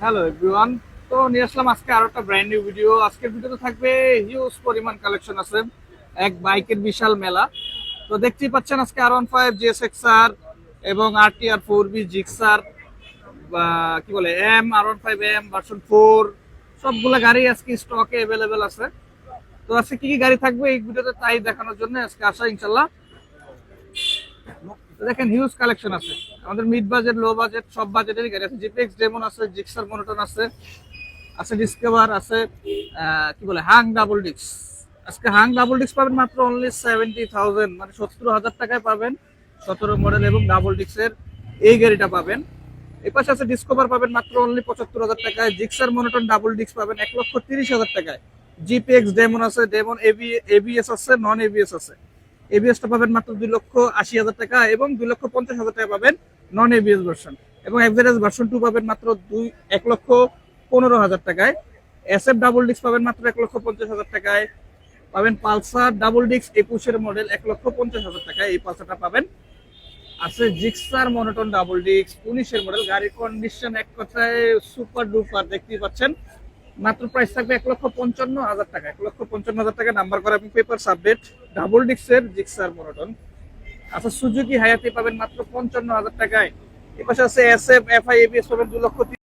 Hello everyone. তো নিয়ে আসলাম আজকে আরো একটা ব্র্যান্ড নিউ ভিডিও। আজকের ভিডিওতে থাকবে হিউজ পরিমাণ কালেকশন আছে, এক বাইকের বিশাল মেলা। তো দেখতেই পাচ্ছেন আজকে R15 GSX-R এবং RTR 4B জিক্সার বা কি বলে M R15M ভার্সন 4 সবগুলা গাড়ি আজকে স্টকে অ্যাভেলেবেল আছে। তো আজকে কি কি গাড়ি থাকবে এই ভিডিওতে তাই দেখানোর জন্য আজকে আসা ইনশাল্লাহ। তো দেখেন হিউজ কালেকশন আছে, আমাদের মিড বাজেট লো বাজেট সব বাজেটেরই গাড়ি আছে। জিপিএক্স ডেমন আছে, জিক্সার মনোটন আছে, আছে ডিসকভার আছে, কি বলে হাং ডাবল ডিস্ক। আজকে হাং ডাবল ডিস্ক পাবেন মাত্র অনলি 70,000, মানে 70,000 টাকায় পাবেন 17 মডেল এবং ডাবল ডিস্কের এই গাড়িটা পাবেন। এই পাশে আছে ডিসকভার পাবেন মাত্র অনলি 75,000 টাকায়। জিক্সার মনোটন ডাবল ডিস্ক পাবেন 1,30,000 টাকায়। জিপিএক্স ডেমন আছে, ডেমন এবিএস আছে, নন এবিএস আছে। এবিএসটা পাবেন মাত্র 2,80,000 টাকা এবং 2,50,000 টাকা পাবেন নন এবিএস ভার্সন। এবং এফজেডএস ভার্সন 2 পাবেন মাত্র 1,15,000 টাকায়। এসএফ ডাবল ডিস্ক পাবেন মাত্র 1,50,000 টাকায়। পাবেন পালসার ডাবল ডিস্ক 21-এর মডেল 1,50,000 টাকায়, এই পালসারটা পাবেন। আছে জিক্সার মনোটন ডাবল ডিস্ক 19-এর মডেল, গাড়ির কন্ডিশন এক কথায় সুপার ডুপার, দেখতেই পাচ্ছেন। মাত্র প্রাইস থাকবে 1,55,000 টাকা, 1,55,000 টাকা নাম্বার করা এবং পেপার আপডেট ডাবল ডিস্কের জিক্সার মনোটন। আচ্ছা সুজুকি হায়াতি পাবেন মাত্র 55,000 টাকায়। এপাশে আছে এসএফ এফআই এবিএস পাবেন 2,30,000